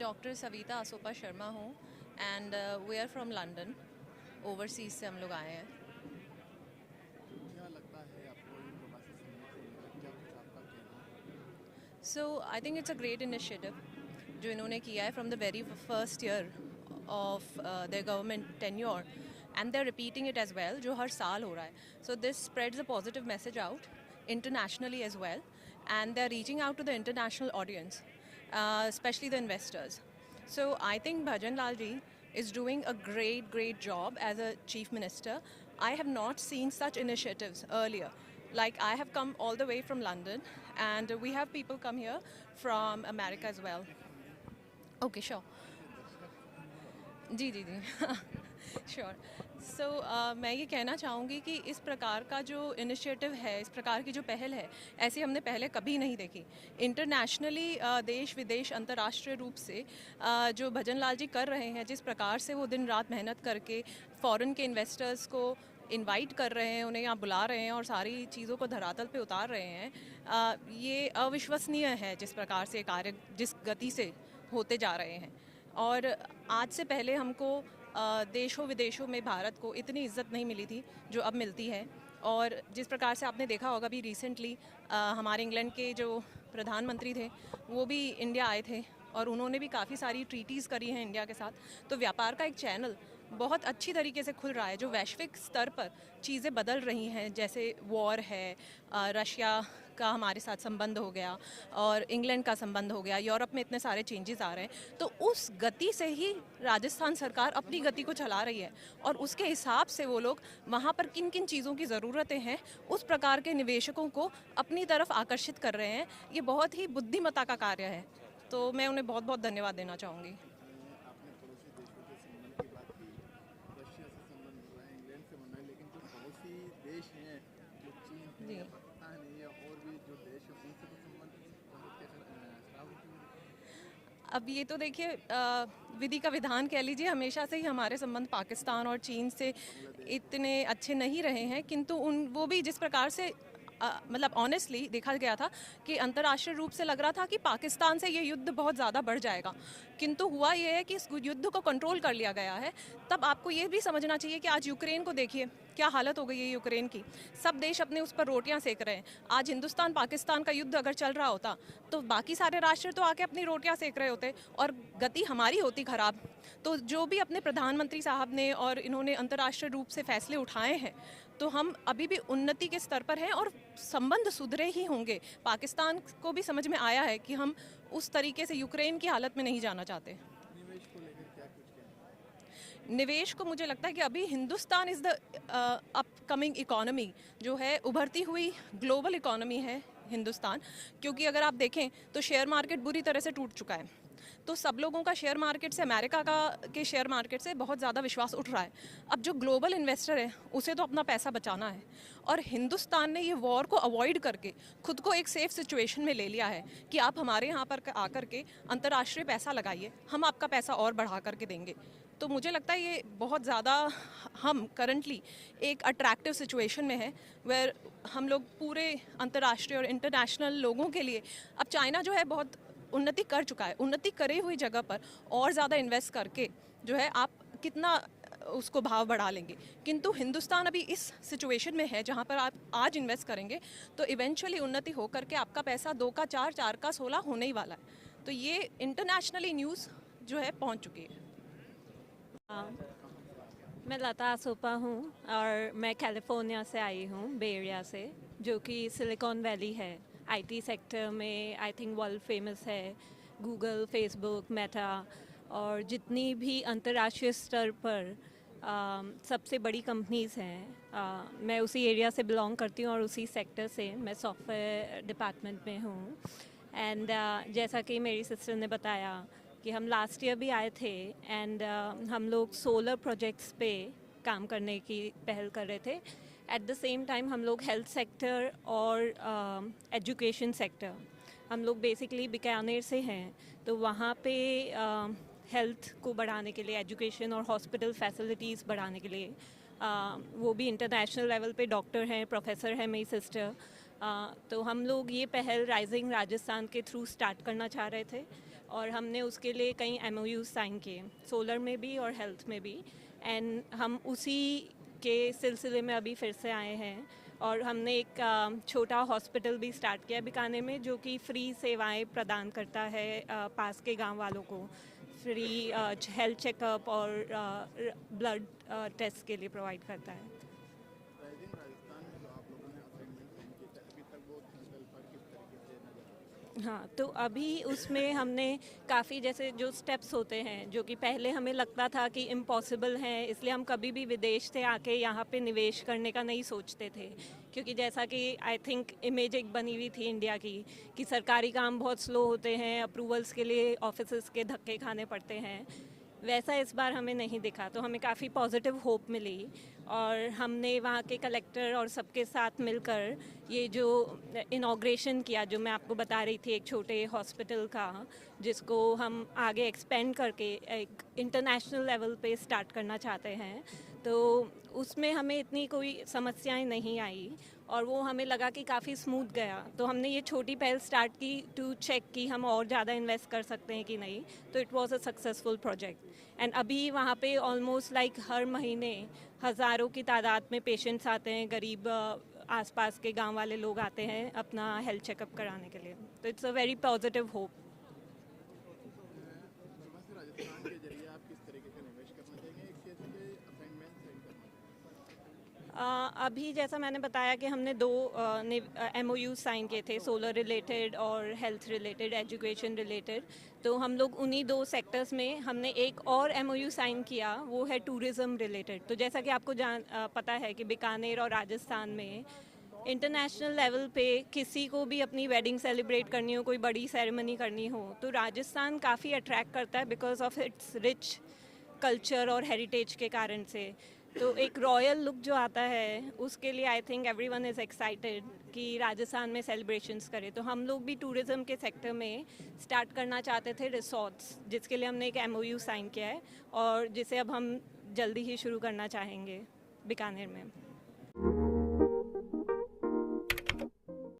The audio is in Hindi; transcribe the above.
डॉक्टर सविता असोपा शर्मा हूँ and we are from London. Overseas से हम लोग आए हैं। क्या लगता है आपको ये प्रवासी श्रमिक से लेकर क्या कुछ आपका कहना है? So I think it's a great initiative जो इन्होंने किया है from the very first year of their government tenure and they are repeating it as well, जो हर साल हो रहा है। So this spreads a positive message out internationally as well, and they're reaching out to the international audience, especially the investors. So I think Bhajan Lal ji is doing a great job as a chief minister. I have not seen such initiatives earlier. Like, I have come all the way from London, and we have people come here from America as well. एक हिंदी Okay, sure. ताकि दर्शक हिंदी में जी जी जी श्योर। सो मैं ये कहना चाहूँगी कि इस प्रकार का जो इनिशिएटिव है, इस प्रकार की जो पहल है, ऐसी हमने पहले कभी नहीं देखी। इंटरनेशनली देश विदेश अंतर्राष्ट्रीय रूप से जो भजन लाल जी कर रहे हैं, जिस प्रकार से वो दिन रात मेहनत करके फॉरेन के इन्वेस्टर्स को इनवाइट कर रहे हैं, उन्हें यहाँ बुला रहे हैं और सारी चीज़ों को धरातल पे उतार रहे हैं, ये अविश्वसनीय है जिस प्रकार से कार्य जिस गति से होते जा रहे हैं। और आज से पहले हमको देशों विदेशों में भारत को इतनी इज्जत नहीं मिली थी जो अब मिलती है। और जिस प्रकार से आपने देखा होगा, अभी रिसेंटली हमारे इंग्लैंड के जो प्रधानमंत्री थे वो भी इंडिया आए थे और उन्होंने भी काफ़ी सारी ट्रीटीज़ करी हैं इंडिया के साथ। तो व्यापार का एक चैनल बहुत अच्छी तरीके से खुल रहा है, जो वैश्विक स्तर पर चीज़ें बदल रही हैं। जैसे वॉर है, रशिया का हमारे साथ संबंध हो गया और इंग्लैंड का संबंध हो गया, यूरोप में इतने सारे चेंजेस आ रहे हैं। तो उस गति से ही राजस्थान सरकार अपनी गति को चला रही है और उसके हिसाब से वो लोग वहाँ पर किन किन चीज़ों की ज़रूरतें हैं, उस प्रकार के निवेशकों को अपनी तरफ आकर्षित कर रहे हैं। ये बहुत ही बुद्धिमत्ता का कार्य है, तो मैं उन्हें बहुत बहुत धन्यवाद देना चाहूँगी। आपने पड़ोसी देशों के संबंध की बात की। रशिया से संबंध बन रहा है, इंग्लैंड से बन रहा है, लेकिन जो पड़ोसी देश हैं, जो चीन है जी। या पाकिस्तान है या और भी जो देश है, उनसे तो संबंध कैसे खराब होते हुए? अब ये तो देखिए, विधि का विधान कह लीजिए, हमेशा से ही हमारे संबंध पाकिस्तान और चीन से बांग्लादेश इतने अच्छे नहीं रहे हैं, किंतु वो भी जिस प्रकार से मतलब ऑनेस्टली देखा गया था कि अंतर्राष्ट्रीय रूप से लग रहा था कि पाकिस्तान से ये युद्ध बहुत ज़्यादा बढ़ जाएगा, किंतु हुआ ये है कि इस युद्ध को कंट्रोल कर लिया गया है। तब आपको ये भी समझना चाहिए कि आज यूक्रेन को देखिए, क्या हालत हो गई है यूक्रेन की। सब देश अपने उस पर रोटियां सेक रहे हैं। आज हिंदुस्तान पाकिस्तान का युद्ध अगर चल रहा होता तो बाकी सारे राष्ट्र तो आके अपनी रोटियां सेक रहे होते और गति हमारी होती खराब। तो जो भी अपने प्रधानमंत्री साहब ने और इन्होंने अंतर्राष्ट्रीय रूप से फैसले उठाए हैं, तो हम अभी भी उन्नति के स्तर पर हैं और संबंध सुधरे ही होंगे। पाकिस्तान को भी समझ में आया है कि हम उस तरीके से यूक्रेन की हालत में नहीं जाना चाहते। निवेश को लेकर क्या कुछ कहना है? निवेश को मुझे लगता है कि अभी Hindustan is the upcoming economy, जो है उभरती हुई ग्लोबल इकोनॉमी है हिंदुस्तान। क्योंकि अगर आप देखें तो शेयर मार्केट बुरी तरह से टूट चुका है, तो सब लोगों का शेयर मार्केट से, अमेरिका का के शेयर मार्केट से बहुत ज़्यादा विश्वास उठ रहा है। अब जो ग्लोबल इन्वेस्टर है उसे तो अपना पैसा बचाना है, और हिंदुस्तान ने ये वॉर को अवॉइड करके खुद को एक सेफ सिचुएशन में ले लिया है कि आप हमारे यहाँ पर आकर के अंतर्राष्ट्रीय पैसा लगाइए, हम आपका पैसा और बढ़ा करके देंगे। तो मुझे लगता है ये बहुत ज़्यादा, हम करंटली एक अट्रैक्टिव सिचुएशन में है, वेयर हम लोग पूरे अंतर्राष्ट्रीय और इंटरनेशनल लोगों के लिए, अब चाइना जो है बहुत उन्नति कर चुका है, उन्नति करे हुई जगह पर और ज़्यादा इन्वेस्ट करके जो है आप कितना उसको भाव बढ़ा लेंगे। किंतु हिंदुस्तान अभी इस सिचुएशन में है जहाँ पर आप आज इन्वेस्ट करेंगे तो इवेंचुअली उन्नति हो करके आपका पैसा 2 का 4, 4 का 16 होने ही वाला है। तो ये इंटरनेशनली न्यूज़ जो है पहुँच चुकी है। हाँ, मैं लता असोपा हूँ और मैं कैलिफोर्निया से आई हूँ, बे एरिया से, जो कि सिलिकॉन वैली है। आईटी सेक्टर में आई थिंक वर्ल्ड फेमस है। गूगल, फेसबुक, मेटा और जितनी भी अंतर्राष्ट्रीय स्तर पर सबसे बड़ी कंपनीज़ हैं, मैं उसी एरिया से बिलोंग करती हूँ और उसी सेक्टर से, मैं सॉफ्टवेयर डिपार्टमेंट में हूँ। एंड जैसा कि मेरी सिस्टर ने बताया कि हम लास्ट ईयर भी आए थे एंड हम लोग सोलर प्रोजेक्ट्स पे काम करने की पहल कर रहे थे। एट द सेम टाइम हम लोग हेल्थ सेक्टर और एजुकेशन सेक्टर, हम लोग बेसिकली बीकानेर से हैं, तो वहाँ पे हेल्थ को बढ़ाने के लिए, एजुकेशन और हॉस्पिटल फैसिलिटीज़ बढ़ाने के लिए, वो भी इंटरनेशनल लेवल पे डॉक्टर हैं, प्रोफेसर हैं मेरी सिस्टर। तो हम लोग ये पहल राइजिंग राजस्थान के थ्रू स्टार्ट करना चाह रहे थे और हमने उसके लिए कई MOU साइन किए, सोलर में भी और हेल्थ में भी। एंड हम उसी के सिलसिले में अभी फिर से आए हैं और हमने एक छोटा हॉस्पिटल भी स्टार्ट किया बीकानेर में, जो कि फ्री सेवाएं प्रदान करता है पास के गांव वालों को। फ्री हेल्थ चेकअप और ब्लड टेस्ट के लिए प्रोवाइड करता है। राइजिंग राजस्थान में जो आप लोगों ने असाइनमेंट साइन किए थे, अभी तक वो संकल्प पर किस तरीके से नजर आ रहा है? हाँ, तो अभी उसमें हमने काफ़ी जैसे जो स्टेप्स होते हैं जो कि पहले हमें लगता था कि इम्पॉसिबल हैं, इसलिए हम कभी भी विदेश से आके यहाँ पे निवेश करने का नहीं सोचते थे, क्योंकि जैसा कि आई थिंक इमेज एक बनी हुई थी इंडिया की कि सरकारी काम बहुत स्लो होते हैं, अप्रूवल्स के लिए ऑफिसेस के धक्के खाने पड़ते हैं। वैसा इस बार हमें नहीं दिखा, तो हमें काफ़ी पॉजिटिव होप मिली और हमने वहाँ के कलेक्टर और सबके साथ मिलकर ये जो इनॉग्रेशन किया, जो मैं आपको बता रही थी एक छोटे हॉस्पिटल का, जिसको हम आगे एक्सपेंड करके एक इंटरनेशनल लेवल पे स्टार्ट करना चाहते हैं। तो उसमें हमें इतनी कोई समस्याएं नहीं आई और वो हमें लगा कि काफ़ी स्मूथ गया। तो हमने ये छोटी पहल स्टार्ट की टू चेक कि हम और ज़्यादा इन्वेस्ट कर सकते हैं कि नहीं। तो it was a successful project and अभी वहाँ पे ऑलमोस्ट लाइक हर महीने हज़ारों की तादाद में पेशेंट्स आते हैं, गरीब आसपास के गांव वाले लोग आते हैं अपना हेल्थ चेकअप कराने के लिए। तो it's a very positive hope. प्रवासी राजस्थान के जरिए आप किस तरीके का निवेश करना चाहेंगे, एक केस पे असाइनमेंट साइन करना चाहेंगे? अभी जैसा मैंने बताया कि हमने 2 MOU साइन किए थे, सोलर रिलेटेड और हेल्थ रिलेटेड, एजुकेशन रिलेटेड। तो हम लोग उन्हीं 2 सेक्टर्स में हमने एक और MOU साइन किया, वो है टूरिज़्म रिलेटेड। तो जैसा कि आपको पता है कि बीकानेर और राजस्थान में इंटरनेशनल लेवल पे किसी को भी अपनी वेडिंग सेलिब्रेट करनी हो, कोई बड़ी सेरेमनी करनी हो, तो राजस्थान काफ़ी अट्रैक्ट करता है because of its rich culture और हेरिटेज के कारण से। तो एक रॉयल लुक जो आता है उसके लिए I think everyone is excited कि राजस्थान में सेलिब्रेशंस करें। तो हम लोग भी टूरिज़्म के सेक्टर में स्टार्ट करना चाहते थे रिसोर्ट्स, जिसके लिए हमने एक MOU साइन किया है और जिसे अब हम जल्दी ही शुरू करना चाहेंगे बीकानेर में।